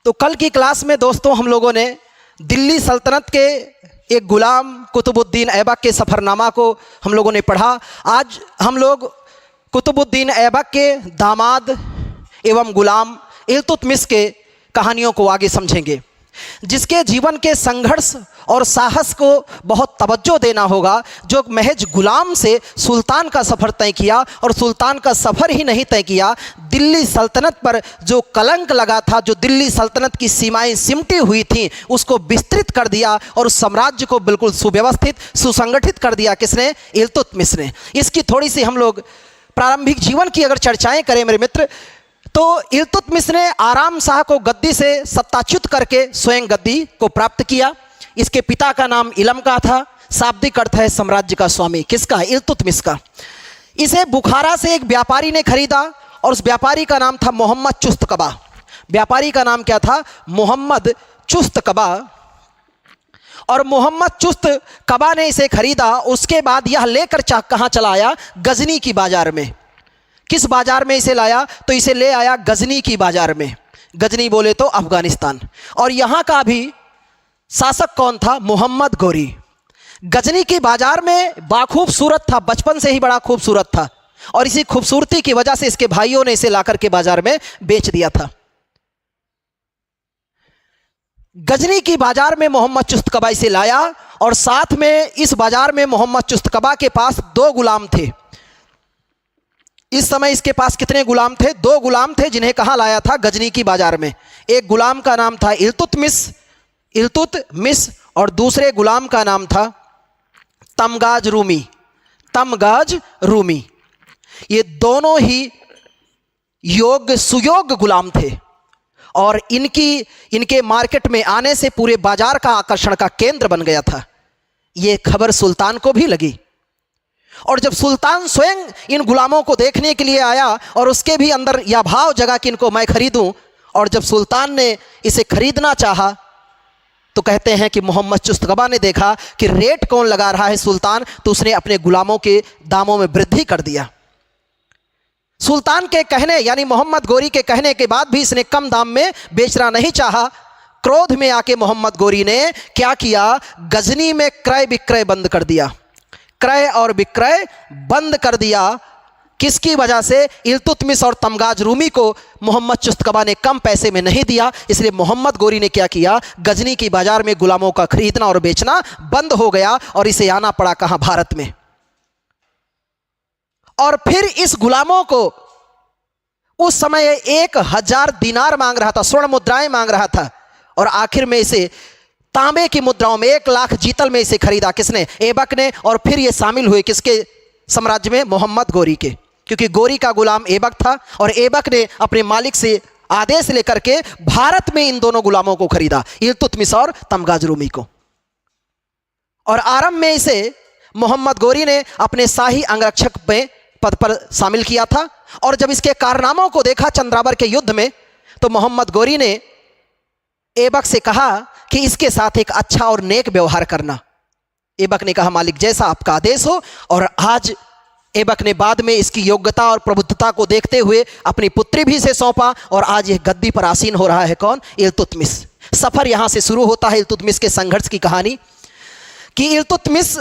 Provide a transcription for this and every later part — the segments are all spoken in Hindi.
तो कल की क्लास में दोस्तों हम लोगों ने दिल्ली सल्तनत के एक गुलाम कुतुबुद्दीन ऐबक के सफ़रनामा को हम लोगों ने पढ़ा। आज हम लोग कुतुबुद्दीन ऐबक के दामाद एवं गुलाम इल्तुतमिश के कहानियों को आगे समझेंगे, जिसके जीवन के संघर्ष और साहस को बहुत तवज्जो देना होगा, जो महज गुलाम से सुल्तान का सफ़र तय किया और सुल्तान का सफ़र ही नहीं तय किया, दिल्ली सल्तनत पर जो कलंक लगा था, जो दिल्ली सल्तनत की सीमाएं सिमटी हुई थीं, उसको विस्तृत कर दिया और उस साम्राज्य को बिल्कुल सुव्यवस्थित सुसंगठित कर दिया। किसने? इल्तुतमिश ने। इसकी थोड़ी सी हम लोग प्रारंभिक जीवन की अगर चर्चाएँ करें मेरे मित्र, तो इल्तुतमिश ने आराम शाह को गद्दी से सत्ताच्युत करके स्वयं गद्दी को प्राप्त किया। इसके पिता का नाम इलम का था, शाब्दिक अर्थ है साम्राज्य का स्वामी। किसका? इल्तुतमिश का। इसे बुखारा से एक व्यापारी ने खरीदा और उस व्यापारी का नाम था मोहम्मद चुस्तकबा। व्यापारी का नाम क्या था? मोहम्मद चुस्तकबा। और मोहम्मद चुस्तकबा ने इसे खरीदा। उसके बाद यह लेकर कहाँ चला आया? गजनी की बाजार में। किस बाजार में इसे लाया? तो इसे ले आया गजनी की बाजार में। गजनी बोले तो अफगानिस्तान। और यहाँ का भी शासक कौन था? मोहम्मद गोरी। गजनी की बाजार में बाखूबसूरत था, बचपन से ही बड़ा खूबसूरत था, और इसी खूबसूरती की वजह से इसके भाइयों ने इसे लाकर के बाजार में बेच दिया था। गजनी की बाजार में मोहम्मद चुस्तकबा इसे लाया और साथ में इस बाजार में मोहम्मद चुस्तकबा के पास 2 गुलाम थे। इस समय इसके पास कितने गुलाम थे? 2 गुलाम थे, जिन्हें कहाँ लाया था? गजनी की बाजार में। एक गुलाम का नाम था इल्तुतमिश और दूसरे गुलाम का नाम था तमगाज रूमी। ये दोनों ही सुयोग्य गुलाम थे और इनके मार्केट में आने से पूरे बाजार का आकर्षण का केंद्र बन गया था। ये खबर सुल्तान को भी लगी और जब सुल्तान स्वयं इन गुलामों को देखने के लिए आया और उसके भी अंदर यह भाव जगा कि इनको मैं खरीदूं, और जब सुल्तान ने इसे खरीदना चाहा तो कहते हैं कि मोहम्मद चुस्तकबा ने देखा कि रेट कौन लगा रहा है सुल्तान, तो उसने अपने गुलामों के दामों में वृद्धि कर दिया। सुल्तान के कहने यानी मोहम्मद गोरी के कहने के बाद भी इसने कम दाम में बेचना नहीं चाहा। क्रोध में आके मोहम्मद गोरी ने क्या किया? गजनी में क्रय विक्रय बंद कर दिया। क्रय और विक्रय बंद कर दिया। किसकी वजह से? इल्तुतमिश और तमगाज रूमी को मोहम्मद चुस्तकबा ने कम पैसे में नहीं दिया, इसलिए मोहम्मद गोरी ने क्या किया? गजनी की बाजार में गुलामों का खरीदना और बेचना बंद हो गया और इसे आना पड़ा कहाँ? भारत में। और फिर इस गुलामों को उस समय 1000 दिनार मांग रहा था, स्वर्ण मुद्राएं मांग रहा था, और आखिर में इसे तांबे की मुद्राओं में 1 लाख जीतल में इसे खरीदा। किसने? ऐबक ने। और फिर ये शामिल हुए किसके साम्राज्य में? मोहम्मद गोरी के, क्योंकि गोरी का गुलाम ऐबक था और ऐबक ने अपने मालिक से आदेश लेकर के भारत में इन दोनों गुलामों को खरीदा, इल्तुतमिश और तमगाज रूमी को। और आरंभ में इसे मोहम्मद गोरी ने अपने शाही अंगरक्षक में पद पर शामिल किया था, और जब इसके कारनामों को देखा चंद्रावर के युद्ध में, तो मोहम्मद गोरी ने ऐबक से कहा कि इसके साथ एक अच्छा और नेक व्यवहार करना। ऐबक ने कहा मालिक जैसा आपका आदेश हो। और आज ऐबक ने बाद में इसकी योग्यता और प्रबुद्धता को देखते हुए अपनी पुत्री भी इसे सौंपा, और आज यह गद्दी पर आसीन हो रहा है। कौन? इल्तुतमिश। सफर यहां से शुरू होता है इल्तुतमिश के संघर्ष की कहानी, कि इल्तुतमिश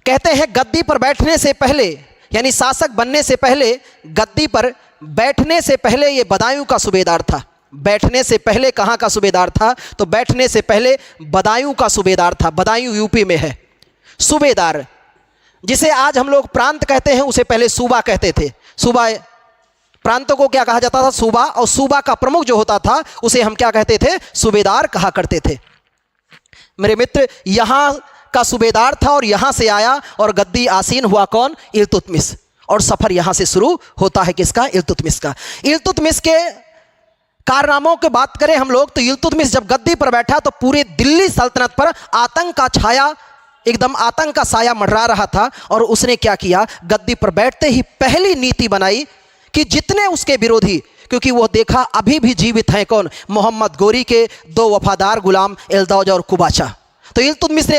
कहते हैं गद्दी पर बैठने से पहले, यानी शासक बनने से पहले, गद्दी पर बैठने से पहले ये बदायूं का सूबेदार था। बैठने से पहले कहाँ का सूबेदार था? तो बैठने से पहले बदायूं का सूबेदार था। बदायूं यूपी में है। सूबेदार जिसे आज हम लोग प्रांत कहते हैं, उसे पहले सूबा कहते थे। सूबा प्रांतों को क्या कहा जाता था? सूबा। और सूबा का प्रमुख जो होता था उसे हम क्या कहते थे? सूबेदार कहा करते थे। मेरे मित्र, यहाँ का सूबेदार था और यहाँ से आया और गद्दी आसीन हुआ कौन? इल्तुतमिश। और सफर यहाँ से शुरू होता है किसका? इल्तुतमिश का। इल्तुतमिश के कारनामों की बात करें हम लोग, तो इल्तुतमिश जब गद्दी पर बैठा तो पूरे दिल्ली सल्तनत पर आतंक का छाया, एकदम आतंक का साया मंडरा रहा था। और उसने क्या किया? गद्दी पर बैठते ही पहली नीति बनाई कि जितने उसके विरोधी, क्योंकि वो देखा अभी भी जीवित हैं कौन? मोहम्मद गोरी के 2 वफादार गुलाम एल्दौज और कुबाचा। तो इल्तुतमिश ने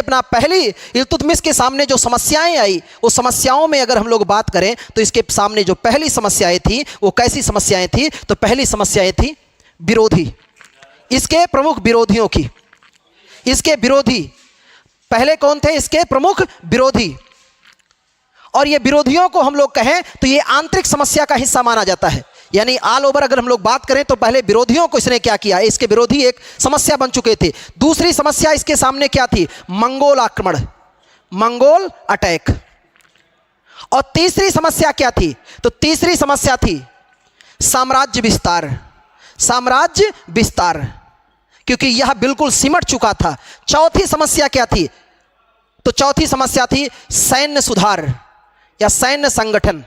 इल्तुतमिश के सामने जो समस्याएं आई, उस समस्याओं में अगर हम लोग बात करें तो इसके सामने जो पहली समस्याएं थी वो कैसी समस्याएं थी? तो पहली समस्याएं थी विरोधी, इसके प्रमुख विरोधियों की। इसके विरोधी पहले कौन थे? इसके प्रमुख विरोधी। और ये विरोधियों को हम लोग कहें तो ये आंतरिक समस्या का हिस्सा माना जाता है। यानी ऑल ओवर अगर हम लोग बात करें तो पहले विरोधियों को इसने क्या किया, इसके विरोधी एक समस्या बन चुके थे। दूसरी समस्या इसके सामने क्या थी? मंगोल आक्रमण, मंगोल अटैक। और तीसरी समस्या क्या थी? तो तीसरी समस्या थी साम्राज्य विस्तार, साम्राज्य विस्तार, क्योंकि यह बिल्कुल सिमट चुका था। चौथी समस्या क्या थी? तो चौथी समस्या थी सैन्य सुधार या सैन्य संगठन,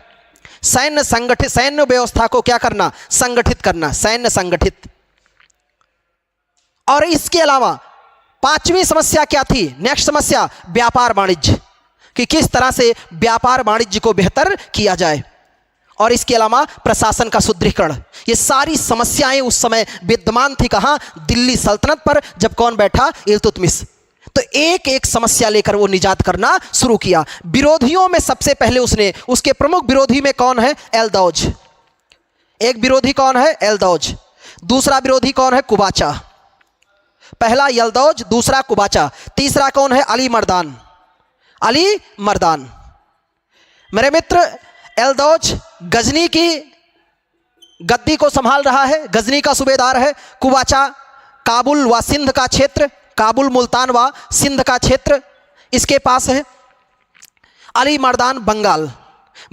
सैन्य संगठित, सैन्य व्यवस्था को क्या करना? संगठित करना, सैन्य संगठित। और इसके अलावा पांचवी समस्या क्या थी? नेक्स्ट समस्या व्यापार वाणिज्य, कि किस तरह से व्यापार वाणिज्य को बेहतर किया जाए। और इसके अलावा प्रशासन का सुदृढ़ीकरण। ये सारी समस्याएं उस समय विद्यमान थी कहां? दिल्ली सल्तनत पर। जब कौन बैठा? इल्तुतमिश। तो एक एक समस्या लेकर वो निजात करना शुरू किया। विरोधियों में सबसे पहले उसने, उसके प्रमुख विरोधी में कौन है? एल्दौज। एक विरोधी कौन है? एल्दौज। दूसरा विरोधी कौन है? कुबाचा। पहला यल्दौज, दूसरा कुबाचा, तीसरा कौन है? अली मर्दान, अली मर्दान। मेरे मित्र, एल्दौज गजनी की गद्दी को संभाल रहा है, गजनी का सूबेदार है। कुबाचा काबुल व सिंध का क्षेत्र, काबुल, मुल्तान व सिंध का क्षेत्र इसके पास है। अली मर्दान बंगाल,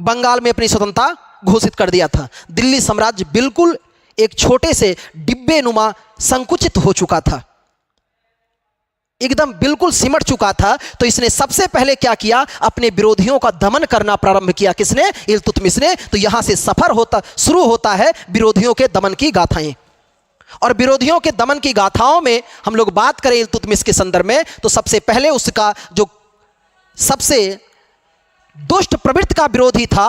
बंगाल में अपनी स्वतंत्रता घोषित कर दिया था। दिल्ली साम्राज्य बिल्कुल एक छोटे से डिब्बे नुमा संकुचित हो चुका था, एकदम बिल्कुल सिमट चुका था। तो इसने सबसे पहले क्या किया? अपने विरोधियों का दमन करना प्रारंभ किया। किसने? इल्तुतमिश ने। तो यहां से सफर होता शुरू होता है विरोधियों के दमन की गाथाएं। और विरोधियों के दमन की गाथाओं में हम लोग बात करें इल्तुतमिश के संदर्भ में, तो सबसे पहले उसका जो सबसे दुष्ट प्रवृत्ति का विरोधी था,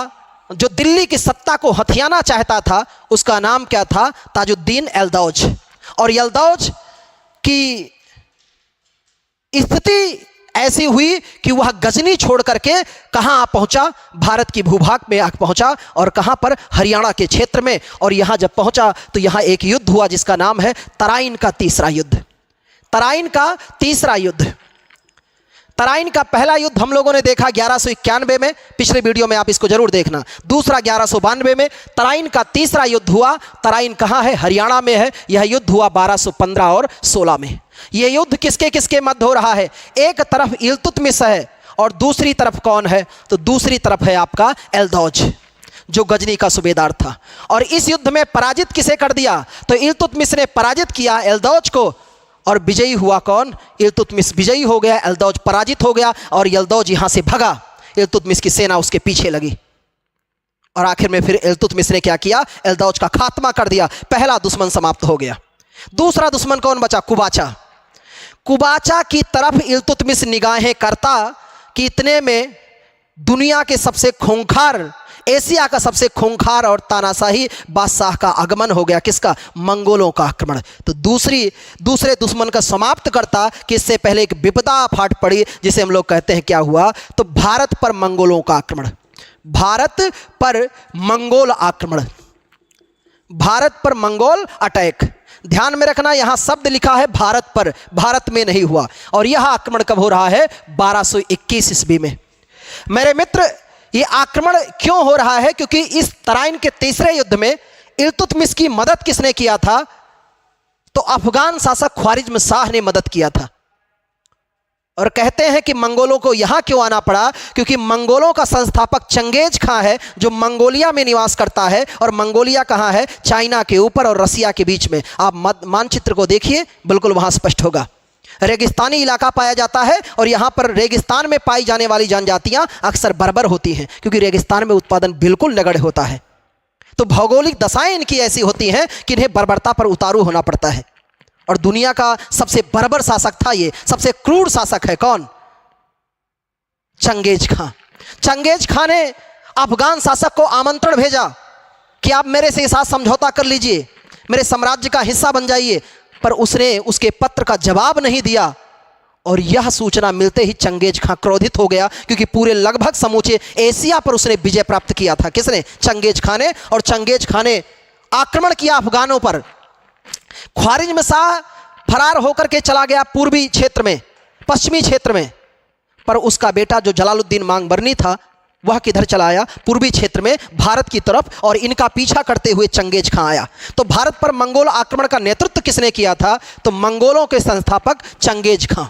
जो दिल्ली की सत्ता को हथियाना चाहता था, उसका नाम क्या था? ताजुद्दीन एल्दौज। और एल्दौज की स्थिति ऐसी हुई कि वह गजनी छोड़ करके कहां पहुंचा? भारत की भूभाग में आकर पहुंचा। और कहां पर? हरियाणा के क्षेत्र में। और यहां जब पहुंचा तो यहां एक युद्ध हुआ जिसका नाम है तराइन का तीसरा युद्ध। तराइन का तीसरा युद्ध। तराइन का पहला युद्ध हम लोगों ने देखा 1191 में, पिछले वीडियो में आप इसको जरूर देखना। दूसरा 1192 में। तराइन का तीसरा युद्ध हुआ। तराइन कहां है? हरियाणा में है। यह युद्ध हुआ 1215 और 16 में। यह युद्ध किसके किसके मध्य हो रहा है? एक तरफ इल्तुतमिश है और दूसरी तरफ कौन है? तो दूसरी तरफ है आपका एल्दौज, जो गजनी का सूबेदार था। और इस युद्ध में पराजित किसे कर दिया? तो इल्तुतमिश ने पराजित किया एल्दौज को। और विजयी हुआ कौन? इल्तुतमिश विजयी हो गया, एल्दौज पराजित हो गया। और एल्दौज यहां से भगा, इल्तुतमिश की सेना उसके पीछे लगी। और आखिर में फिर इल्तुतमिश ने क्या किया? एल्दौज का खात्मा कर दिया। पहला दुश्मन समाप्त हो गया। दूसरा दुश्मन कौन बचा? कुबाचा। कुबाचा की तरफ इल्तुतमिश निगाहें करता कि इतने में दुनिया के सबसे खूंखार, एशिया का सबसे खूंखार और तानाशाही बादशाह का आगमन हो गया। किसका? मंगोलों का आक्रमण। तो दूसरे दुश्मन का समाप्त करता कि इससे पहले एक विपदा फाट पड़ी, जिसे हम लोग कहते हैं क्या हुआ? तो भारत पर मंगोलों का आक्रमण। भारत पर मंगोल आक्रमण, भारत पर मंगोल अटैक। ध्यान में रखना, यहां शब्द लिखा है भारत पर, भारत में नहीं हुआ। और यह आक्रमण कब हो रहा है? 1221 ईस्वी में। मेरे मित्र, ये आक्रमण क्यों हो रहा है? क्योंकि इस तराइन के तीसरे युद्ध में इल्तुतमिश की मदद किसने किया था? तो अफगान शासक ख्वारिज्म शाह ने मदद किया था। और कहते हैं कि मंगोलों को यहां क्यों आना पड़ा? क्योंकि मंगोलों का संस्थापक चंगेज खां है, जो मंगोलिया में निवास करता है। और मंगोलिया कहां है? चाइना के ऊपर और रसिया के बीच में। आप मानचित्र को देखिए, बिल्कुल वहां स्पष्ट होगा। रेगिस्तानी इलाका पाया जाता है। और यहाँ पर रेगिस्तान में पाई जाने वाली जनजातियाँ अक्सर बर्बर होती हैं, क्योंकि रेगिस्तान में उत्पादन बिल्कुल नगण्य होता है। तो भौगोलिक दशाएं इनकी ऐसी होती हैं कि इन्हें बर्बरता पर उतारू होना पड़ता है। और दुनिया का सबसे बर्बर शासक था ये, सबसे क्रूर शासक है कौन? चंगेज खां। चंगेज खां ने अफगान शासक को आमंत्रण भेजा कि आप मेरे से साथ समझौता कर लीजिए, मेरे साम्राज्य का हिस्सा बन जाइए। पर उसने उसके पत्र का जवाब नहीं दिया। और यह सूचना मिलते ही चंगेज खां क्रोधित हो गया, क्योंकि पूरे लगभग समूचे एशिया पर उसने विजय प्राप्त किया था। किसने? चंगेज खां ने। और चंगेज खां ने आक्रमण किया अफगानों पर। ख्वारिज़्म शाह फरार होकर के चला गया पूर्वी क्षेत्र में, पश्चिमी क्षेत्र में, पर उसका बेटा जो जलालुद्दीन मांगबरनी था वह किधर चला आया? पूर्वी क्षेत्र में भारत की तरफ, और इनका पीछा करते हुए चंगेज खां आया। तो भारत पर मंगोल आक्रमण का नेतृत्व किसने किया था? तो मंगोलों के संस्थापक चंगेज खां।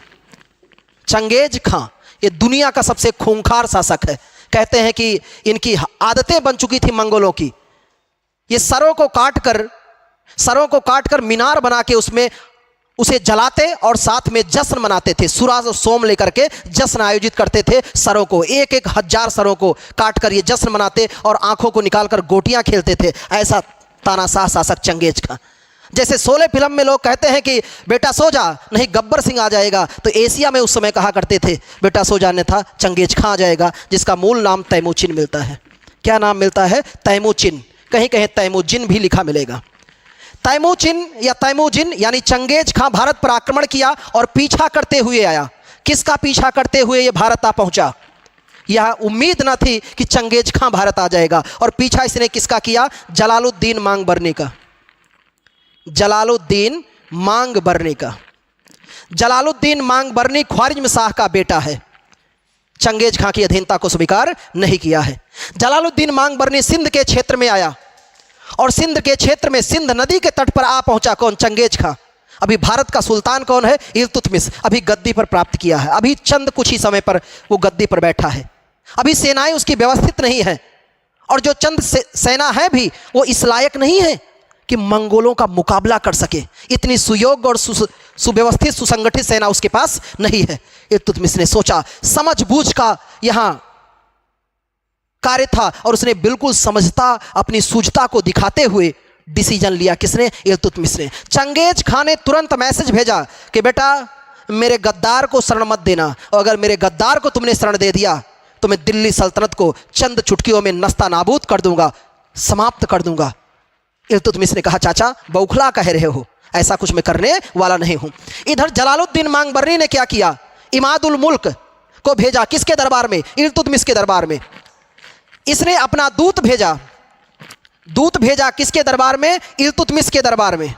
चंगेज खां ये दुनिया का सबसे खूंखार शासक है। कहते हैं कि इनकी आदतें बन चुकी थी मंगोलों की। ये सरों को काटकर मीनार बना के उसमें उसे जलाते और साथ में जश्न मनाते थे। सुराज और सोम लेकर के जश्न आयोजित करते थे। सरों को एक एक हजार सरों को काटकर ये जश्न मनाते और आंखों को निकालकर गोटियां खेलते थे। ऐसा तानाशाह शासक चंगेज खां। जैसे शोले फिल्म में लोग कहते हैं कि बेटा सो जा नहीं गब्बर सिंह आ जाएगा, तो एशिया में उस समय कहा करते थे बेटा सो जाने था चंगेज खां आ जाएगा, जिसका मूल नाम तैमूचिन मिलता है। क्या नाम मिलता है? तैमूचिन। कहीं कहीं तैमूजिन भी लिखा मिलेगा। तैमूचिन या तैमूजिन यानी चंगेज खां भारत पर आक्रमण किया और पीछा करते हुए आया। किसका पीछा करते हुए ये भारत आ पहुंचा? यह उम्मीद न थी कि चंगेज खां भारत आ जाएगा, और पीछा इसने किसका किया? जलालुद्दीन मांगबरनी का। जलालुद्दीन मांगबरनी का। जलालुद्दीन मांगबरनी ख्वारिज़्म शाह का बेटा है। चंगेज खां की अधीनता को स्वीकार नहीं किया है। जलालुद्दीन मांगबरनी सिंध के क्षेत्र में आया, और सिंध के क्षेत्र में सिंध नदी के तट पर आ पहुंचा। कौन? चंगेज खां। अभी भारत का सुल्तान कौन है? इल्तुतमिश। अभी गद्दी पर प्राप्त किया है। अभी चंद कुछ ही समय पर वो गद्दी पर बैठा है। अभी सेनाएं उसकी व्यवस्थित नहीं है, और जो चंद सेना है भी वो इस लायक नहीं है कि मंगोलों का मुकाबला कर सके। इतनी सुयोग्य और सुव्यवस्थित सुसंगठित सेना उसके पास नहीं है। इल्तुतमिश ने सोचा, समझबूझ का यहाँ कार्य था, और उसने बिल्कुल समझता अपनी सूझता को दिखाते हुए डिसीजन लिया। किसने? इल्तुतमिश ने। चंगेज खां ने तुरंत मैसेज भेजा कि बेटा मेरे गद्दार को शरण मत देना, और अगर मेरे गद्दार को तुमने शरण दे दिया तो मैं दिल्ली सल्तनत को चंद चुटकियों में नस्ता नाबूद कर दूंगा, समाप्त कर दूंगा। इल्तुतमिश ने कहा चाचा बौखला कह रहे हो, ऐसा कुछ मैं करने वाला नहीं हूं। इधर जलालुद्दीन मांगबरनी ने क्या किया? इमादुल मुल्क को भेजा। किसके दरबार में? इल्तुतमिश के दरबार में। इसने अपना दूत भेजा। दूत भेजा किसके दरबार में? इल्तुतमिश के दरबार में।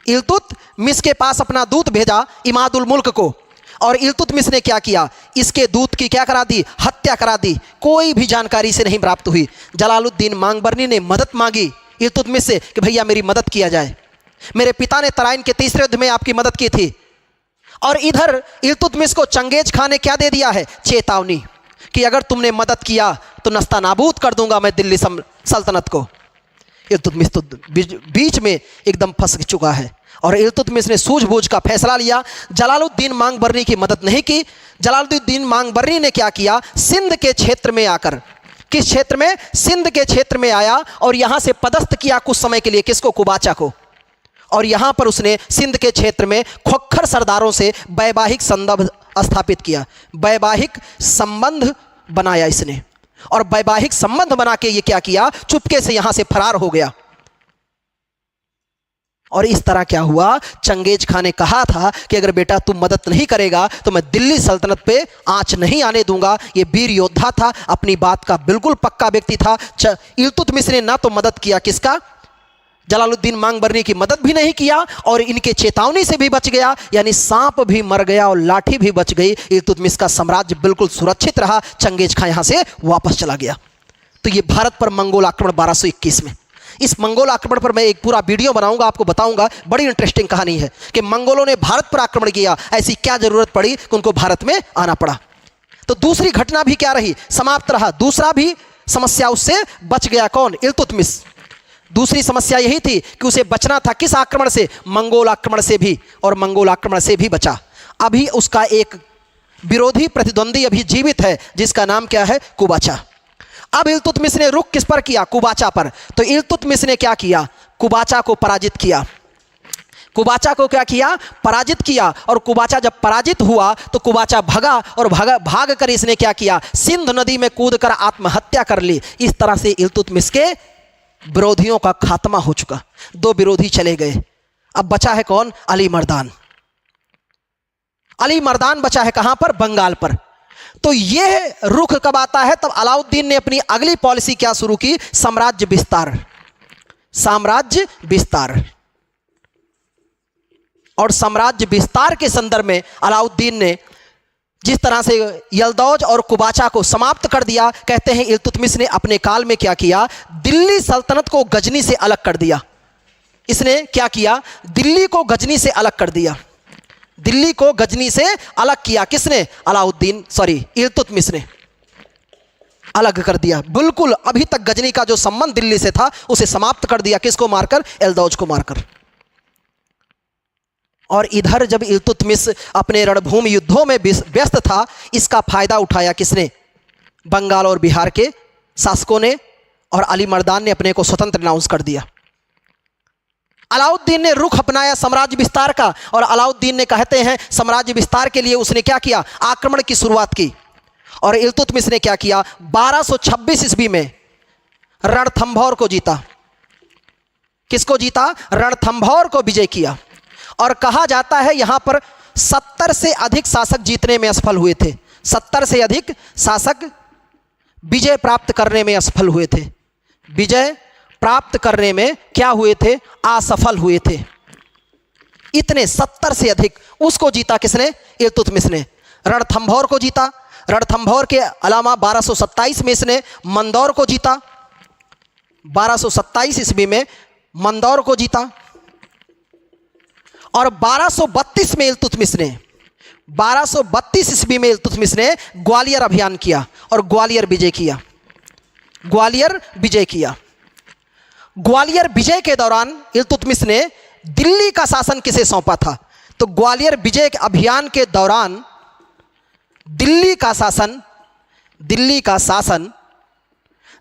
इल्तुतमिश के पास अपना दूत भेजा इमादुल मुल्क को, और इल्तुतमिश ने क्या किया? इसके दूत की क्या करा दी? हत्या करा दी। कोई भी जानकारी से नहीं प्राप्त हुई। जलालुद्दीन मांगबरनी ने मदद मांगी इल्तुतमिश से कि भैया मेरी मदद किया जाए, मेरे पिता ने तराइन के तीसरे युद्ध में आपकी मदद की थी। और इधर इल्तुतमिश को चंगेज खां ने क्या दे दिया है? चेतावनी कि अगर तुमने मदद किया तो नस्ता नाबूद कर दूंगा मैं दिल्ली सल्तनत को। इल्तुतमिश तो बीच में एकदम फंस चुका है, और इल्तुतमिश ने सूझबूझ का फैसला लिया। जलालुद्दीन मांगबरनी की मदद नहीं की। जलालुद्दीन मांगबरनी ने क्या किया? सिंध के क्षेत्र में आकर, किस क्षेत्र में? सिंध के क्षेत्र में आया, और यहां से पदस्थ किया कुछ समय के लिए। किसको? कुबाचा को। और यहां पर उसने सिंध के क्षेत्र में खोखर सरदारों से वैवाहिक संबंध स्थापित किया। वैवाहिक संबंध बनाया इसने, और वैवाहिक संबंध बना के ये क्या किया? चुपके से यहां से फरार हो गया। और इस तरह क्या हुआ? चंगेज खां ने कहा था कि अगर बेटा तू मदद नहीं करेगा तो मैं दिल्ली सल्तनत पे आंच नहीं आने दूंगा। ये वीर योद्धा था, अपनी बात का बिल्कुल पक्का व्यक्ति था। इल्तुतमिश ने ना तो मदद किया, किसका? जलालुद्दीन मांगबरनी की मदद भी नहीं किया, और इनके चेतावनी से भी बच गया। यानी सांप भी मर गया और लाठी भी बच गई। इल्तुतमिश का साम्राज्य बिल्कुल सुरक्षित रहा। चंगेज खां यहां से वापस चला गया। तो ये भारत पर मंगोल आक्रमण 1221 में। इस मंगोल आक्रमण पर मैं एक पूरा वीडियो बनाऊंगा, आपको बताऊंगा। बड़ी इंटरेस्टिंग कहानी है कि मंगोलों ने भारत पर आक्रमण किया, ऐसी क्या जरूरत पड़ी कि उनको भारत में आना पड़ा। तो दूसरी घटना भी क्या रही? समाप्त रहा। दूसरा भी समस्या उससे बच गया। कौन? इल्तुतमिश। दूसरी समस्या यही थी कि उसे बचना था किस आक्रमण से? मंगोल आक्रमण से भी, और मंगोल आक्रमण से भी बचा। अभी उसका एक विरोधी प्रतिद्वंदी अभी जीवित है, जिसका नाम क्या है? कुबाचा। अब इल्तुतमिश ने रुख किस पर किया? कुबाचा पर। तो इल्तुतमिश ने क्या किया? कुबाचा को पराजित किया। कुबाचा को क्या किया? पराजित किया। और कुबाचा जब पराजित हुआ तो कुबाचा भगा, और भाग कर इसने क्या किया? सिंध नदी में कूदकर आत्महत्या कर ली। इस तरह से इल्तुतमिश के विरोधियों का खात्मा हो चुका। 2 विरोधी चले गए। अब बचा है कौन? अली मर्दान। अली मर्दान बचा है कहां पर? बंगाल पर। तो यह रुख कब आता है? तब अलाउद्दीन ने अपनी अगली पॉलिसी क्या शुरू की? साम्राज्य विस्तार। साम्राज्य विस्तार। और साम्राज्य विस्तार के संदर्भ में अलाउद्दीन ने जिस तरह से यल्दौज और कुबाचा को समाप्त कर दिया, कहते हैं इल्तुतमिश ने अपने काल में क्या किया, दिल्ली सल्तनत को गजनी से अलग कर दिया। इसने क्या किया, दिल्ली को गजनी से अलग कर दिया। दिल्ली को गजनी से अलग किया किसने, इल्तुतमिश ने अलग कर दिया। बिल्कुल अभी तक गजनी का जो संबंध दिल्ली से था उसे समाप्त कर दिया। किसको मारकर, यल्दौज को मारकर। और इधर जब इल्तुतमिश अपने रणभूमि युद्धों में व्यस्त था, इसका फायदा उठाया किसने, बंगाल और बिहार के शासकों ने, और अली मर्दान ने अपने को स्वतंत्र अनाउंस कर दिया। अलाउद्दीन ने रुख अपनाया साम्राज्य विस्तार का, और अलाउद्दीन ने कहते हैं साम्राज्य विस्तार के लिए उसने क्या किया, आक्रमण की शुरुआत की। और इल्तुतमिश ने क्या किया, 1226 ईस्वी में रणथंभौर को जीता। किसको जीता, रणथंभौर को विजय किया। और कहा जाता है यहां पर 70 से अधिक शासक जीतने में असफल हुए थे। 70 से अधिक शासक विजय प्राप्त करने में असफल हुए थे। विजय प्राप्त करने में क्या हुए थे, असफल हुए थे। इतने 70 से अधिक, उसको जीता किसने, इल्तुतमिश ने। रणथंभौर को जीता। रणथंभौर के अलावा 1227 में इसने मंदौर को जीता। 1227 ईस्वी में मंदौर को जीता। और 1232 में इल्तुतमिश ने 1232 ईस्वी में इल्तुतमिश ने ग्वालियर अभियान किया और ग्वालियर विजय किया। ग्वालियर विजय किया। ग्वालियर विजय के दौरान इल्तुतमिश ने दिल्ली का शासन किसे सौंपा था, तो ग्वालियर विजय के अभियान के दौरान दिल्ली का शासन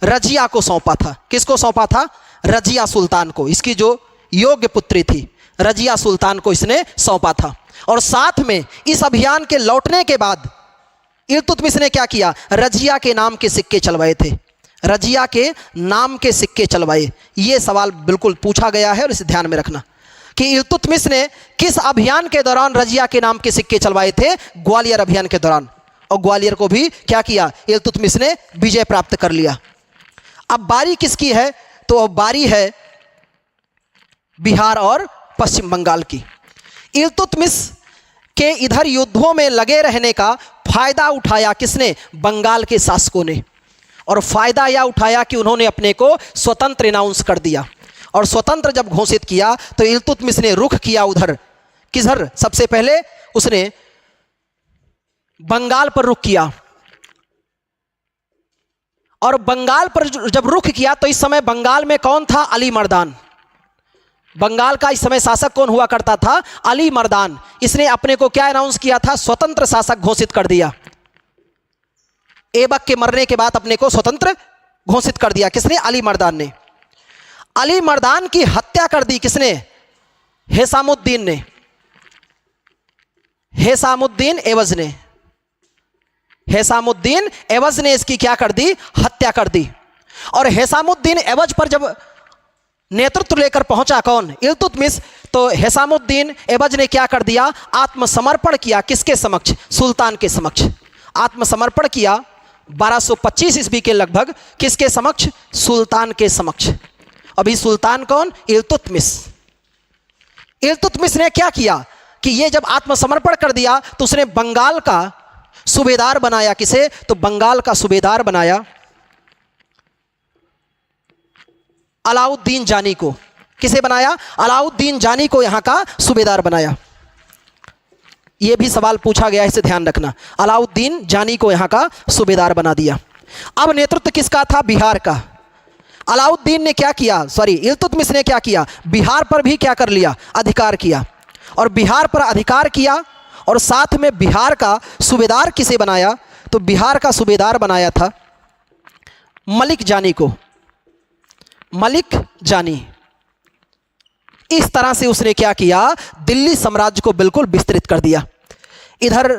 रजिया को सौंपा था। किसको सौंपा था, रजिया सुल्तान को। इसकी जो योग्य पुत्री थी रजिया सुल्तान को इसने सौंपा था। और साथ में इस अभियान के लौटने के बाद इल्तुतमिश ने क्या किया, रजिया के नाम के सिक्के चलवाए थे। रजिया के नाम के सिक्के चलवाए। ये सवाल बिल्कुल पूछा गया है और इसे ध्यान में रखना कि इल्तुतमिश ने किस अभियान के दौरान रजिया के नाम के सिक्के चलवाए थे, ग्वालियर अभियान के दौरान। और ग्वालियर को भी क्या किया, इल्तुतमिश ने विजय प्राप्त कर लिया। अब बारी किसकी है, तो अब बारी है बिहार और पश्चिम बंगाल की। इल्तुतमिश के इधर युद्धों में लगे रहने का फायदा उठाया किसने, बंगाल के शासकों ने। और फायदा यह उठाया कि उन्होंने अपने को स्वतंत्र अनाउंस कर दिया। और स्वतंत्र जब घोषित किया तो इल्तुतमिश ने रुख किया उधर, किधर, सबसे पहले उसने बंगाल पर रुख किया। और बंगाल पर जब रुख किया तो इस समय बंगाल में कौन था, अली मर्दान। बंगाल का इस समय शासक कौन हुआ करता था, अली मर्दान। इसने अपने को क्या अनाउंस किया था, स्वतंत्र शासक घोषित कर दिया। ऐबक के मरने के बाद अपने को स्वतंत्र घोषित कर दिया। किसने, अली मर्दान ने। अली मर्दान की हत्या कर दी किसने, हेसामुद्दीन ने। हेसामुद्दीन एवज ने। हेसामुद्दीन एवज ने इसकी क्या कर दी, हत्या कर दी। और हेसामुद्दीन एवज पर जब नेतृत्व लेकर पहुंचा कौन, इल्तुतमिश, तो हेसामुद्दीन एवज ने क्या कर दिया, आत्मसमर्पण किया। किसके समक्ष, सुल्तान के समक्ष आत्मसमर्पण किया। 1225 ईस्वी के लगभग किसके समक्ष, सुल्तान के समक्ष। अभी सुल्तान कौन, इल्तुतमिश। इल्तुतमिश ने क्या किया कि ये जब आत्मसमर्पण कर दिया तो उसने बंगाल का सूबेदार बनाया। किसे, तो बंगाल का सूबेदार बनाया अलाउद्दीन जानी को। किसे बनाया, अलाउद्दीन जानी को यहां का सूबेदार बनाया। यह भी सवाल पूछा गया है, इसे ध्यान रखना। अलाउद्दीन जानी को यहां का सूबेदार बना दिया। अब नेतृत्व किसका था, बिहार का। अलाउद्दीन ने क्या किया, इल्तुतमिश ने क्या किया, बिहार पर भी क्या कर लिया, अधिकार किया। और बिहार पर अधिकार किया और साथ में बिहार का सूबेदार किसे बनाया, तो बिहार का सूबेदार बनाया था मलिक जानी को। मलिक जानी। इस तरह से उसने क्या किया, दिल्ली साम्राज्य को बिल्कुल विस्तृत कर दिया। इधर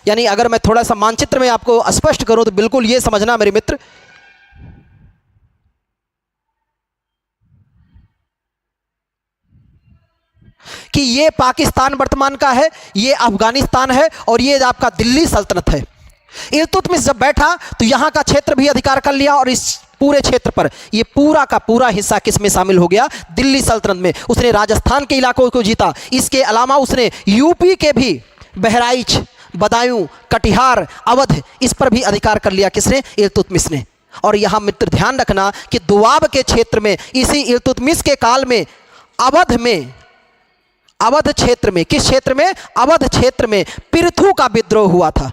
यानी अगर मैं थोड़ा सा मानचित्र में आपको स्पष्ट करूं तो बिल्कुल ये समझना मेरे मित्र कि ये पाकिस्तान वर्तमान का है, ये अफगानिस्तान है और ये आपका दिल्ली सल्तनत है। इल्तुतमिश जब बैठा तो यहां का क्षेत्र भी अधिकार कर लिया और इस पूरे क्षेत्र पर, ये पूरा का पूरा हिस्सा किस में शामिल हो गया? दिल्ली सल्तनत में। उसने राजस्थान के इलाकों को जीता। इसके अलावा उसने यूपी के भी बहराइच, बदायूं, कटिहार, अवध, इस पर भी अधिकार कर लिया। किसने? इल्तुतमिश ने। और यहाँ मित्र ध्यान रखना कि दोआब के क्षेत्र में इसी इल्तुतमिश के काल में अवध क्षेत्र में, किस क्षेत्र में? अवध क्षेत्र में पृथु का विद्रोह हुआ था।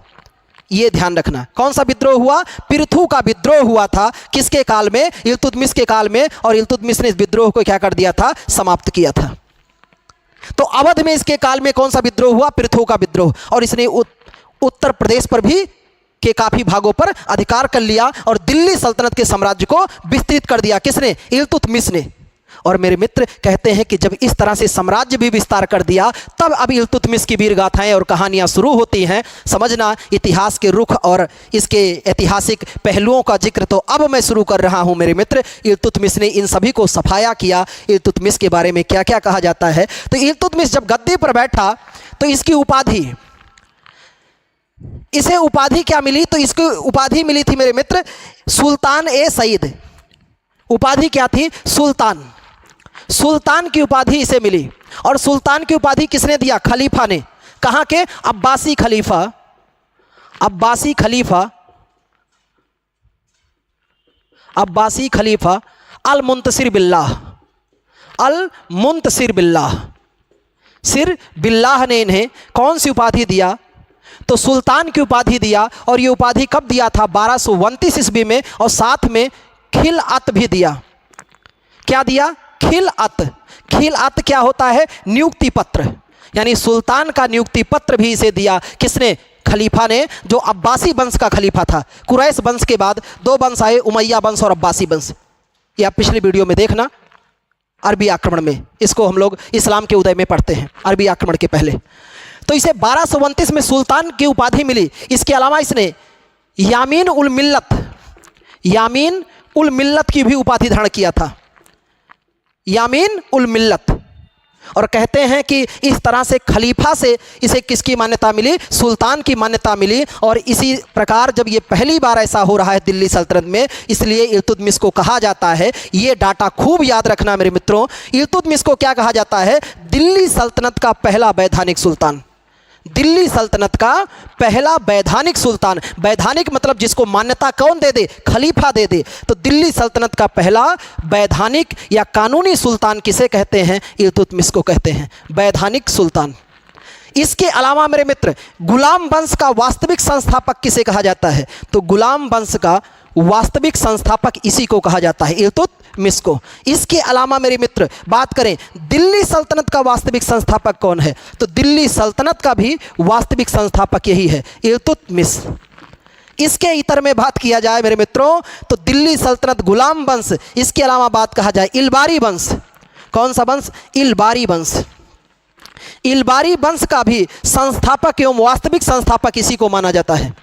ये ध्यान रखना। कौन सा विद्रोह हुआ? पृथु का विद्रोह हुआ था। किसके काल में? इल्तुतमिश के काल में। और इल्तुतमिश ने इस विद्रोह को क्या कर दिया था? समाप्त किया था। तो अवध में इसके काल में कौन सा विद्रोह हुआ? पृथु का विद्रोह। और इसने उत्तर प्रदेश पर भी के काफी भागों पर अधिकार कर लिया और दिल्ली सल्तनत के साम्राज्य को विस्तृत कर दिया। किसने? इल्तुतमिश ने। और मेरे मित्र कहते हैं कि जब इस तरह से साम्राज्य भी विस्तार कर दिया, तब अब इल्तुतमिश की वीर गाथाएं और कहानियां शुरू होती हैं। समझना, इतिहास के रुख और इसके ऐतिहासिक पहलुओं का जिक्र तो अब मैं शुरू कर रहा हूं मेरे मित्र। इल्तुतमिश ने इन सभी को सफाया किया। इल्तुतमिश के बारे में क्या क्या कहा जाता है? तो इल्तुतमिश जब गद्दी पर बैठा तो इसकी उपाधि, इसे उपाधि क्या मिली? तो इसकी उपाधि मिली थी मेरे मित्र सुल्तान ए सईद। उपाधि क्या थी? सुल्तान। सुल्तान की उपाधि इसे मिली। और सुल्तान की उपाधि किसने दिया? खलीफा ने। कहाँ के? अब्बासी खलीफा। अब्बासी खलीफा, अब्बासी खलीफा अल मुंतसिर बिल्लाह, अल मुंतसिर बिल्लाह, सिर बिल्लाह ने इन्हें कौन सी उपाधि दिया? तो सुल्तान की उपाधि दिया। और ये उपाधि कब दिया था? 1229 ईस्वी में। और साथ में खिलअत भी दिया। क्या दिया? खिलअत। खिलअत क्या होता है? नियुक्ति पत्र। यानी सुल्तान का नियुक्ति पत्र भी इसे दिया। किसने? खलीफा ने, जो अब्बासी वंश का खलीफा था। कुरैश वंश के बाद दो वंश आए, उमैया वंश और अब्बासी वंश। ये आप पिछले वीडियो में देखना, अरबी आक्रमण में। इसको हम लोग इस्लाम के उदय में पढ़ते हैं, अरबी आक्रमण के पहले। तो इसे 1229 में सुल्तान की उपाधि मिली। इसके अलावा इसने यामीन उल मिल्लत, यामीन उल मिल्लत की भी उपाधि धारण किया था। यामीन उल मिल्लत। और कहते हैं कि इस तरह से खलीफा से इसे किसकी मान्यता मिली? सुल्तान की मान्यता मिली। और इसी प्रकार जब ये पहली बार ऐसा हो रहा है दिल्ली सल्तनत में, इसलिए इल्तुतमिश को कहा जाता है, ये डाटा खूब याद रखना मेरे मित्रों, इल्तुतमिश को क्या कहा जाता है? दिल्ली सल्तनत का पहला वैधानिक सुल्तान। दिल्ली सल्तनत का पहला वैधानिक सुल्तान। वैधानिक मतलब जिसको मान्यता कौन दे दे? खलीफा दे दे। तो दिल्ली सल्तनत का पहला वैधानिक या कानूनी सुल्तान किसे कहते हैं? इल्तुतमिश को कहते हैं वैधानिक सुल्तान। इसके अलावा मेरे मित्र गुलाम वंश का वास्तविक संस्थापक किसे कहा जाता है? तो गुलाम वंश का वास्तविक संस्थापक इसी को कहा जाता है, इल्तुतमिश को। इसके अलावा मेरे मित्र बात करें दिल्ली सल्तनत का वास्तविक संस्थापक कौन है? तो दिल्ली सल्तनत का भी वास्तविक संस्थापक यही है, इल्तुतमिश। इसके इतर में बात किया जाए मेरे मित्रों तो दिल्ली सल्तनत गुलाम वंश, इसके अलावा बात कहा जाए इलबारी वंश। कौन सा वंश? इलबारी वंश। इलबारी वंश का भी संस्थापक एवं वास्तविक संस्थापक इसी को माना जाता है,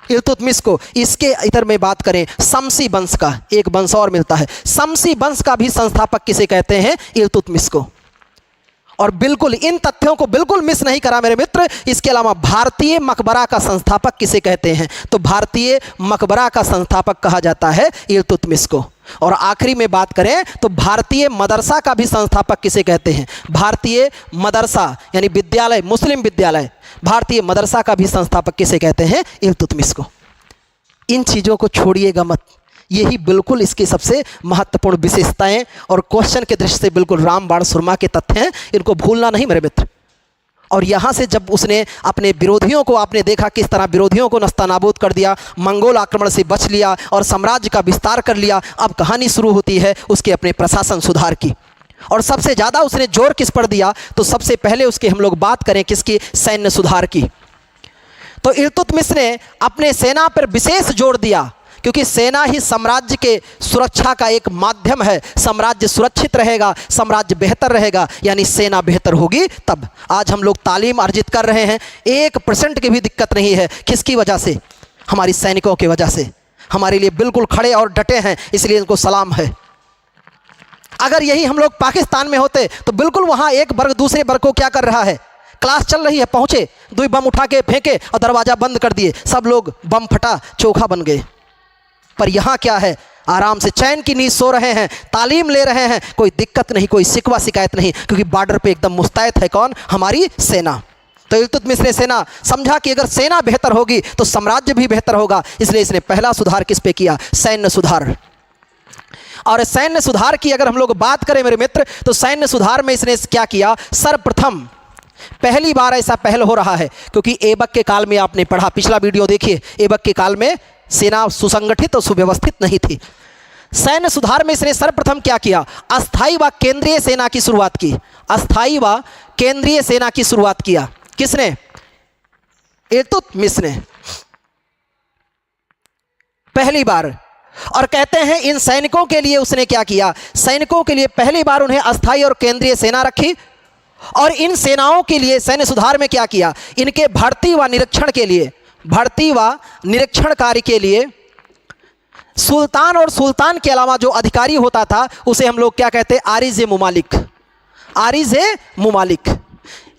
इल्तुतमिश को। इसके इतर में बात करें शमसी वंश का, एक वंश और मिलता है, शमसी वंश का भी संस्थापक किसे कहते हैं? इल्तुतमिश को। और बिल्कुल इन तथ्यों को बिल्कुल मिस नहीं करा मेरे मित्र। इसके अलावा भारतीय मकबरा का संस्थापक किसे कहते हैं? तो भारतीय मकबरा का संस्थापक कहा जाता है इल्तुतमिश को। और आखिरी में बात करें तो भारतीय मदरसा का भी संस्थापक किसे कहते हैं? भारतीय मदरसा यानी विद्यालय, मुस्लिम विद्यालय, भारतीय मदरसा का भी संस्थापक किसे कहते हैं? इल्तुतमिश को। इन चीज़ों को छोड़िएगा मत, यही बिल्कुल इसकी सबसे महत्वपूर्ण विशेषताएं और क्वेश्चन के दृष्टि से बिल्कुल रामबाण सुरमा के तथ्य हैं, इनको भूलना नहीं मेरे मित्र। और यहाँ से जब उसने अपने विरोधियों को, आपने देखा किस तरह विरोधियों को नस्तानाबूद कर दिया, मंगोल आक्रमण से बच लिया और साम्राज्य का विस्तार कर लिया। अब कहानी शुरू होती है उसके अपने प्रशासन सुधार की। और सबसे ज़्यादा उसने जोर किस पर दिया? तो सबसे पहले उसके हम लोग बात करें किसकी? सैन्य सुधार की। तो इल्तुतमिश ने अपने सेना पर विशेष जोर दिया, क्योंकि सेना ही साम्राज्य के सुरक्षा का एक माध्यम है। साम्राज्य सुरक्षित रहेगा, साम्राज्य बेहतर रहेगा, यानी सेना बेहतर होगी तब। आज हम लोग तालीम अर्जित कर रहे हैं, 1% की भी दिक्कत नहीं है। किसकी वजह से? हमारी सैनिकों की वजह से। हमारे लिए बिल्कुल खड़े और डटे हैं, इसलिए इनको सलाम है। अगर यही हम लोग पाकिस्तान में होते तो बिल्कुल वहाँ एक वर्ग दूसरे वर्ग को क्या कर रहा है? क्लास चल रही है, पहुँचे, 2 बम उठा के फेंके और दरवाज़ा बंद कर दिए, सब लोग बम फटा चोखा बन गए। पर यहाँ क्या है? आराम से चैन की नींद सो रहे हैं, तालीम ले रहे हैं, कोई दिक्कत नहीं, कोई शिकवा शिकायत नहीं, क्योंकि बॉर्डर पे एकदम मुस्तैद है कौन? हमारी सेना। तो इल्तुतमिश ने सेना समझा कि अगर सेना बेहतर होगी तो साम्राज्य भी बेहतर होगा, इसलिए इसने पहला सुधार किस पे किया? सैन्य सुधार। और सैन्य सुधार की अगर हम लोग बात करें मेरे मित्र, तो सैन्य सुधार में इसने क्या किया? सर्वप्रथम पहली बार ऐसा पहल हो रहा है, क्योंकि ऐबक के काल में आपने पढ़ा, पिछला वीडियो देखिए, ऐबक के काल में सेना सुसंगठित और सुव्यवस्थित नहीं थी। सैन्य सुधार में इसने सर्वप्रथम क्या किया? अस्थायी व केंद्रीय सेना की शुरुआत की। अस्थायी व केंद्रीय सेना की शुरुआत किया किसने? इल्तुतमिश ने पहली बार। और कहते हैं इन सैनिकों के लिए उसने क्या किया? सैनिकों के लिए पहली बार उन्हें अस्थायी और केंद्रीय सेना रखी, और इन सेनाओं के लिए सैन्य सुधार में क्या किया? इनके भर्ती व निरीक्षण के लिए, भर्ती व निरीक्षण कार्य के लिए सुल्तान और सुल्तान के अलावा जो अधिकारी होता था उसे हम लोग क्या कहते हैं? आरिज़े मुमालिक। आरिज़े मुमालिक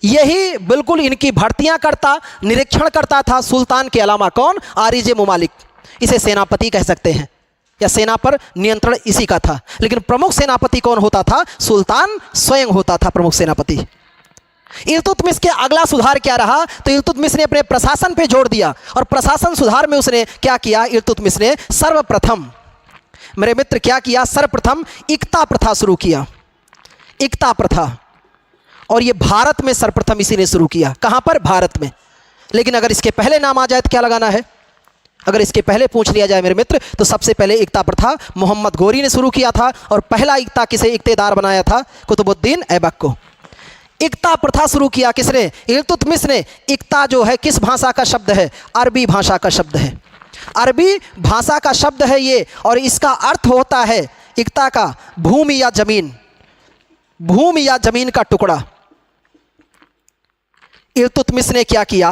यही बिल्कुल इनकी भर्तियां करता, निरीक्षण करता था सुल्तान के अलावा। कौन? आरिज़े मुमालिक। इसे सेनापति कह सकते हैं, या सेना पर नियंत्रण इसी का था। लेकिन प्रमुख सेनापति कौन होता था? सुल्तान स्वयं होता था प्रमुख सेनापति। इल्तुतमिश के अगला सुधार क्या रहा? तो इल्तुतमिश ने अपने प्रशासन पे जोर दिया, और प्रशासन सुधार में उसने क्या किया? इल्तुतमिश ने सर्वप्रथम मेरे मित्र क्या किया? सर्वप्रथम इक्ता प्रथा शुरू किया। इक्ता प्रथा, और ये भारत में सर्वप्रथम इसी ने शुरू किया। कहाँ पर? भारत में। लेकिन अगर इसके पहले नाम आ जाए तो क्या लगाना है? अगर इसके पहले पूछ लिया जाए मेरे मित्र, तो सबसे पहले इक्ता प्रथा मोहम्मद गोरी ने शुरू किया था, और पहला इक्ता किसे इक्तेदार बनाया था? कुतुबुद्दीन ऐबक को। इक्ता प्रथा शुरू किया किसने? इल्तुतमिश ने। इक्ता जो है किस भाषा का शब्द है? अरबी भाषा का शब्द है। अरबी भाषा का शब्द है ये, और इसका अर्थ होता है इक्ता का भूमि या जमीन, भूमि या जमीन का टुकड़ा। इल्तुतमिश ने क्या किया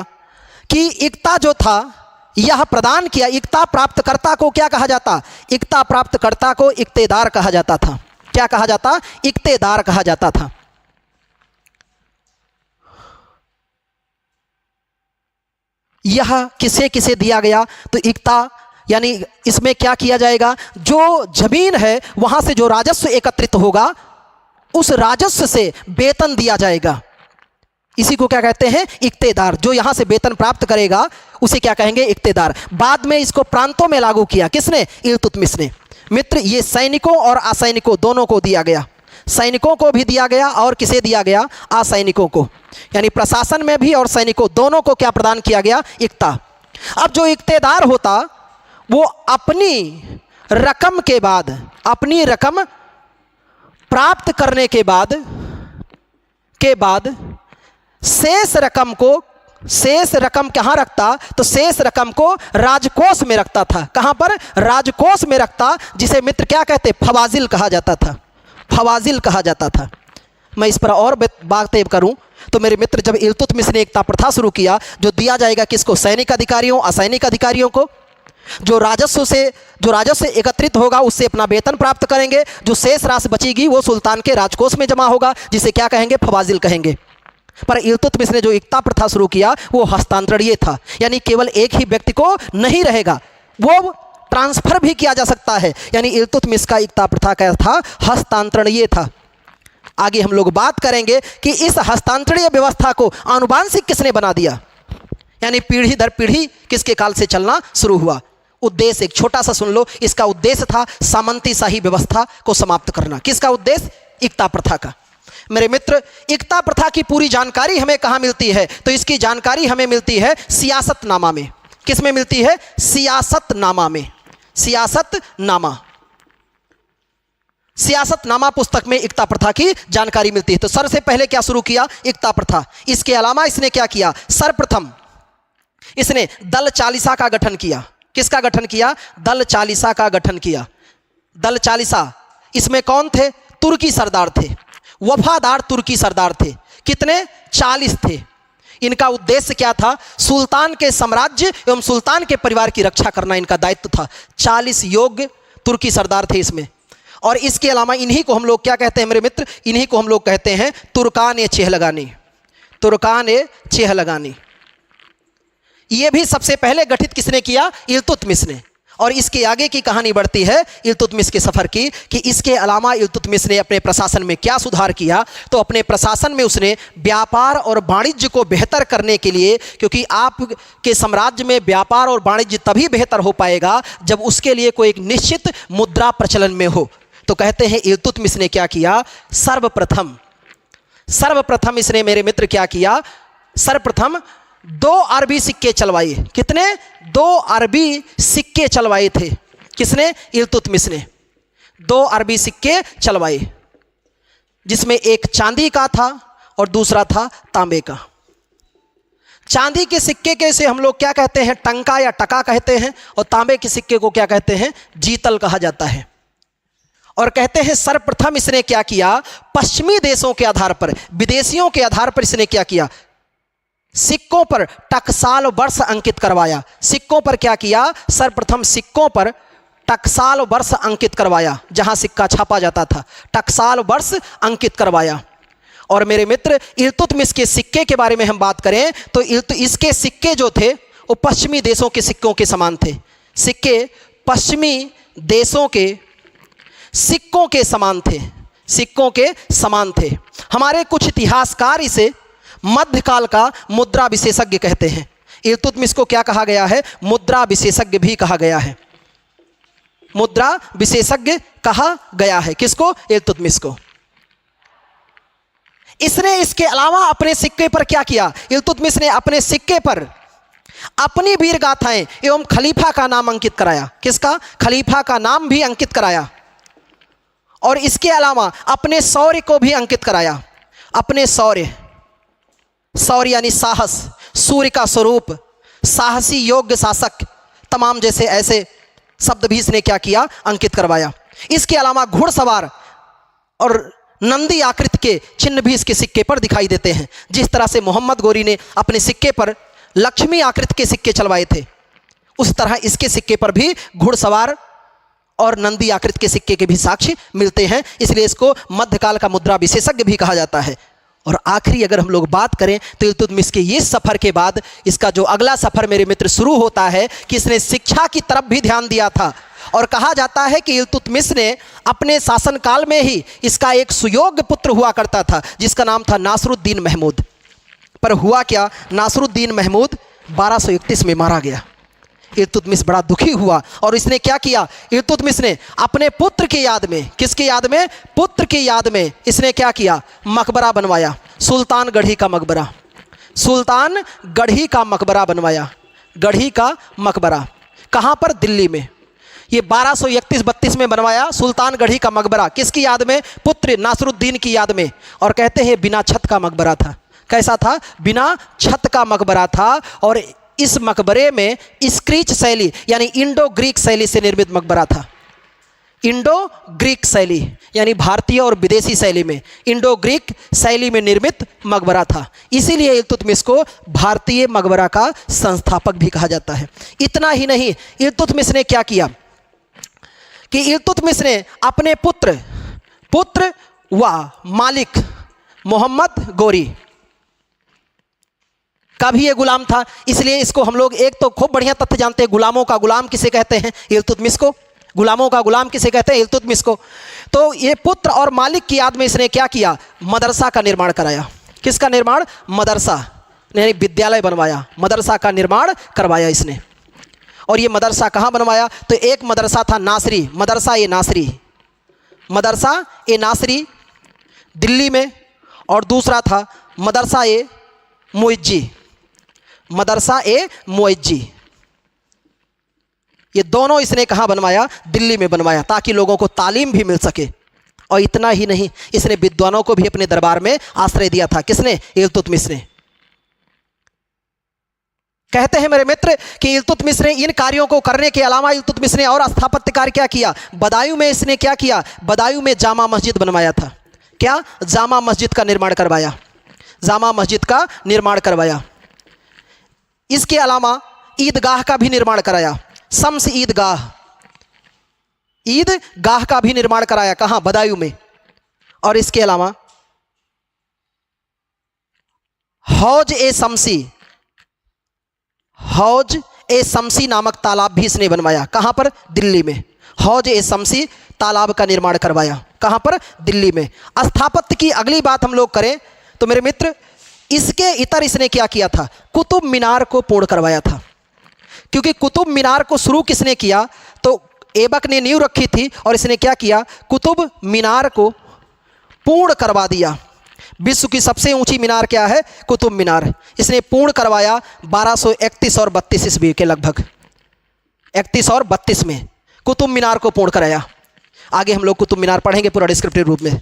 कि इक्ता जो था यह प्रदान किया। इक्ता प्राप्तकर्ता को क्या कहा जाता? इक्ता प्राप्तकर्ता को इक्तेदार कहा जाता था। क्या कहा जाता? इक्तेदार कहा जाता था। यह किसे किसे दिया गया? तो इक्ता यानी इसमें क्या किया जाएगा? जो जमीन है वहां से जो राजस्व एकत्रित होगा उस राजस्व से वेतन दिया जाएगा। इसी को क्या कहते हैं? इक्तेदार। जो यहां से वेतन प्राप्त करेगा उसे क्या कहेंगे? इक्तेदार। बाद में इसको प्रांतों में लागू किया किसने? इल्तुतमिश ने। मित्र ये सैनिकों और असैनिकों दोनों को दिया गया। सैनिकों को भी दिया गया और किसे दिया गया? असैनिकों को। यानी प्रशासन में भी और सैनिकों दोनों को क्या प्रदान किया गया? इक्ता। अब जो इक्तेदार होता वो अपनी रकम के बाद, अपनी रकम प्राप्त करने के बाद शेष रकम को, शेष रकम कहाँ रखता? तो शेष रकम को राजकोष में रखता था। कहाँ पर? राजकोष में रखता, जिसे मित्र क्या कहते? फवाजिल कहा जाता था। फवाजिल कहा जाता था। मैं इस पर और बातें करूं तो मेरे मित्र, जब इल्तुतमिश ने इक्ता प्रथा शुरू किया, जो दिया जाएगा किसको? सैनिक अधिकारियों, असैनिक अधिकारियों को। जो राजस्व एकत्रित होगा उससे अपना वेतन प्राप्त करेंगे। जो शेष राशि बचेगी वो सुल्तान के राजकोष में जमा होगा, जिसे क्या कहेंगे? फवाजिल कहेंगे। पर इल्तुतमिश ने जो इक्ता प्रथा शुरू किया वो हस्तांतरणीय था, यानी केवल एक ही व्यक्ति को नहीं रहेगा, वो ट्रांसफर भी किया जा सकता है। यानी इल्तुतमिश का इक्ता प्रथा क्या था? हस्तांतरणीय था। आगे हम लोग बात करेंगे कि इस हस्तांतरणीय व्यवस्था को आनुवांशिक किसने बना दिया, यानी पीढ़ी दर पीढ़ी किसके काल से चलना शुरू हुआ। उद्देश्य एक छोटा सा सुन लो, इसका उद्देश्य था सामंती शाही व्यवस्था को समाप्त करना। किसका उद्देश्य? इक्ता प्रथा का। मेरे मित्र, इक्ता प्रथा की पूरी जानकारी हमें कहाँ मिलती है? तो इसकी जानकारी हमें मिलती है सियासतनामा में। किस में मिलती है? सियासतनामा में। सियासतनामा, सियासतनामा पुस्तक में इक्ता प्रथा की जानकारी मिलती है। तो सबसे पहले क्या शुरू किया? इक्ता प्रथा। इसके अलावा इसने क्या किया? सर्वप्रथम इसने दल चालीसा का गठन किया। किसका गठन किया? दल चालीसा का गठन किया। दल चालीसा, इसमें कौन थे? तुर्की सरदार थे, वफादार तुर्की सरदार थे। कितने? 40 थे। इनका उद्देश्य क्या था? सुल्तान के साम्राज्य एवं सुल्तान के परिवार की रक्षा करना इनका दायित्व था। 40 योग्य तुर्की सरदार थे इसमें। और इसके अलावा इन्हीं को हम लोग क्या कहते हैं मेरे मित्र? इन्हीं को हम लोग कहते हैं तुर्कान चेहलगानी। तुर्कान चेहलगानी। ये भी सबसे पहले गठित किसने किया? इल्तुतमिश ने। और इसके आगे की कहानी बढ़ती है इल्तुतमिश के सफ़र की कि इसके अलावा इल्तुतमिश ने अपने प्रशासन में क्या सुधार किया। तो अपने प्रशासन में उसने व्यापार और वाणिज्य को बेहतर करने के लिए, क्योंकि आपके साम्राज्य में व्यापार और वाणिज्य तभी बेहतर हो पाएगा जब उसके लिए कोई एक निश्चित मुद्रा प्रचलन में हो। तो कहते हैं इल्तुतमिश ने क्या किया, सर्वप्रथम इसने मेरे मित्र क्या किया, सर्वप्रथम 2 अरबी सिक्के चलवाए। कितने? 2 अरबी सिक्के चलवाए थे। किसने? इल्तुतमिश ने 2 अरबी सिक्के चलवाए, जिसमें एक चांदी का था और दूसरा था तांबे का। चांदी के सिक्के के से हम लोग क्या कहते हैं, टंका या टका कहते हैं, और तांबे के सिक्के को क्या कहते हैं, जीतल कहा जाता है। और कहते हैं सर्वप्रथम इसने क्या किया, पश्चिमी देशों के आधार पर, विदेशियों के आधार पर इसने क्या किया, सिक्कों पर टकसाल वर्ष अंकित करवाया। सिक्कों पर क्या किया, सर्वप्रथम सिक्कों पर टकसाल वर्ष अंकित करवाया। जहां सिक्का छापा जाता था टकसाल वर्ष अंकित करवाया। और मेरे मित्र इल्तुतमिश के सिक्के के बारे में हम बात करें तो इसके सिक्के जो थे वो पश्चिमी देशों के सिक्कों के समान थे। सिक्के पश्चिमी देशों के सिक्कों के समान थे, सिक्कों के समान थे। हमारे कुछ इतिहासकार इसे मध्यकाल का मुद्रा विशेषज्ञ कहते हैं। इल्तुतमिश को क्या कहा गया है, मुद्रा विशेषज्ञ भी कहा गया है। मुद्रा विशेषज्ञ कहा गया है किसको, इल्तुतमिश को। इसने इसके अलावा अपने सिक्के पर क्या किया, इल्तुतमिश ने अपने सिक्के पर अपनी वीर गाथाएं एवं खलीफा का नाम अंकित कराया। किसका? खलीफा का नाम भी अंकित कराया। और इसके अलावा अपने शौर्य को भी अंकित कराया। अपने शौर्य यानी साहस, सूर्य का स्वरूप, साहसी योग्य शासक, तमाम जैसे ऐसे शब्द भी इसने क्या किया, अंकित करवाया। इसके अलावा घुड़सवार और नंदी आकृति के चिन्ह भी इसके सिक्के पर दिखाई देते हैं। जिस तरह से मोहम्मद गोरी ने अपने सिक्के पर लक्ष्मी आकृति के सिक्के चलवाए थे, उस तरह इसके सिक्के पर भी घुड़सवार और नंदी आकृति के सिक्के के भी साक्ष्य मिलते हैं। इसलिए इसको मध्यकाल का मुद्रा विशेषज्ञ भी कहा जाता है। और आखिरी अगर हम लोग बात करें तो इल्तुतमिश के ये सफ़र के बाद इसका जो अगला सफ़र मेरे मित्र शुरू होता है कि इसने शिक्षा की तरफ भी ध्यान दिया था। और कहा जाता है कि इल्तुतमिश ने अपने शासनकाल में ही इसका एक सुयोग्य पुत्र हुआ करता था जिसका नाम था नासरुद्दीन महमूद। पर हुआ क्या, नासरुद्दीन महमूद 1231 में मारा गया। इल्तुतमिश बड़ा दुखी हुआ और इसने क्या किया, इल्तुतमिश ने अपने पुत्र की याद में, किसकी याद में, पुत्र की याद में इसने क्या किया, मकबरा बनवाया। सुल्तानगढ़ी का मकबरा, सुल्तानगढ़ी का मकबरा बनवाया। गढ़ी का मकबरा कहाँ पर, दिल्ली में। ये 1231-32 में बनवाया सुल्तानगढ़ी का मकबरा। किसकी याद में, पुत्र नासरुद्दीन की याद में। और कहते हैं बिना छत का मकबरा था। कैसा था, बिना छत का मकबरा था। और इस मकबरे में स्क्रीच शैली यानी इंडो ग्रीक शैली से निर्मित मकबरा था। इंडो ग्रीक शैली यानी भारतीय और विदेशी शैली में, इंडो ग्रीक शैली में निर्मित मकबरा था। इसीलिए इल्तुतमिश को भारतीय मकबरा का संस्थापक भी कहा जाता है। इतना ही नहीं, इल्तुतमिश ने क्या किया कि इल्तुतमिश ने अपने पुत्र व मालिक मोहम्मद गोरी का भी ये गुलाम था। इसलिए इसको हम लोग एक तो खूब बढ़िया तथ्य जानते हैं, गुलामों का गुलाम किसे कहते हैं, इल्तुतमिश को। गुलामों का गुलाम किसे कहते हैं, इल्तुतमिश को। तो ये पुत्र और मालिक की याद में इसने क्या किया, मदरसा का निर्माण कराया। किसका निर्माण, मदरसा यानी विद्यालय बनवाया, मदरसा का निर्माण करवाया इसने। और ये मदरसा कहाँ बनवाया, तो एक मदरसा था नासरी, मदरसा ए नासरी दिल्ली में, और दूसरा था मदरसा ए मुइज्जी। ये दोनों इसने कहाँ बनवाया, दिल्ली में बनवाया, ताकि लोगों को तालीम भी मिल सके। और इतना ही नहीं, इसने विद्वानों को भी अपने दरबार में आश्रय दिया था। किसने, इल्तुतमिश ने। कहते हैं मेरे मित्र कि इल्तुतमिश ने इन कार्यों को करने के अलावा इल्तुतमिश ने और स्थापत्य कार्य क्या किया, बदायूं में इसने क्या किया, बदायूं में जामा मस्जिद बनवाया था। क्या, जामा मस्जिद का निर्माण करवाया, जामा मस्जिद का निर्माण करवाया। इसके अलावा ईदगाह का भी निर्माण कराया, शम्स ईदगाह का भी निर्माण कराया। कहाँ, बदायूं में। और इसके अलावा हौज ए शमसी नामक तालाब भी इसने बनवाया। कहाँ पर? दिल्ली में। हौज ए शमसी तालाब का निर्माण करवाया। कहाँ पर? दिल्ली में। स्थापत्य की अगली बात हम लोग करें तो मेरे मित्र, इसके इतर इसने क्या किया था? कुतुब मीनार को पूर्ण करवाया था। क्योंकि कुतुब मीनार को शुरू किसने किया? तो ऐबक ने नींव रखी थी और इसने क्या किया? कुतुब मीनार को पूर्ण करवा दिया। विश्व की सबसे ऊंची मीनार क्या है? कुतुब मीनार। इसने पूर्ण करवाया 1231 और 32 ईस्वी के लगभग, 31 और 32 में कुतुब मीनार को पूर्ण कराया। आगे हम लोग कुतुब मीनार पढ़ेंगे पूरा डिस्क्रिप्टिव रूप में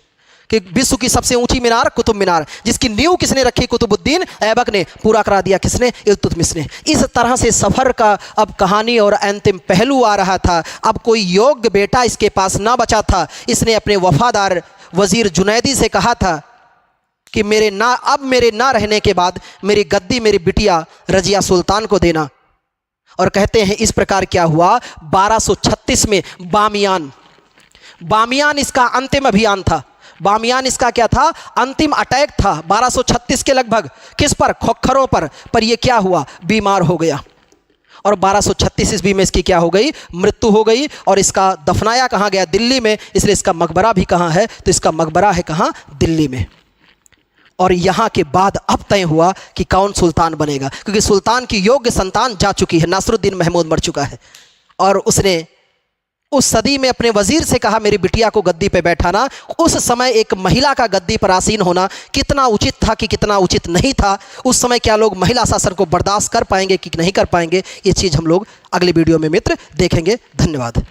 कि विश्व की सबसे ऊंची मीनार कुतुब मीनार, जिसकी नींव किसने रखी? कुतुबुद्दीन ऐबक ने। पूरा करा दिया किसने? इल्तुतमिश ने। इस तरह से सफ़र का अब कहानी और अंतिम पहलू आ रहा था। अब कोई योग्य बेटा इसके पास ना बचा था। इसने अपने वफादार वजीर जुनैदी से कहा था कि मेरे ना रहने के बाद मेरी गद्दी मेरी बिटिया रजिया सुल्तान को देना। और कहते हैं इस प्रकार क्या हुआ? 1236 में बामियान इसका अंतिम अभियान था। बामियान इसका क्या था? अंतिम अटैक था 1236 के लगभग। किस पर? खोखरों पर यह क्या हुआ? बीमार हो गया और 1236 ईस्वी में इसकी क्या हो गई? मृत्यु हो गई। और इसका दफनाया कहाँ गया? दिल्ली में। इसलिए इसका मकबरा भी कहाँ है? तो इसका मकबरा है कहाँ? दिल्ली में। और यहाँ के बाद अब तय हुआ कि कौन सुल्तान बनेगा, क्योंकि सुल्तान की योग्य संतान जा चुकी है। नासरुद्दीन महमूद मर चुका है और उसने उस सदी में अपने वजीर से कहा मेरी बिटिया को गद्दी पे बैठाना। उस समय एक महिला का गद्दी पर आसीन होना कितना उचित था कि कितना उचित नहीं था। उस समय क्या लोग महिला शासन को बर्दाश्त कर पाएंगे कि नहीं कर पाएंगे, ये चीज़ हम लोग अगले वीडियो में मित्र देखेंगे। धन्यवाद।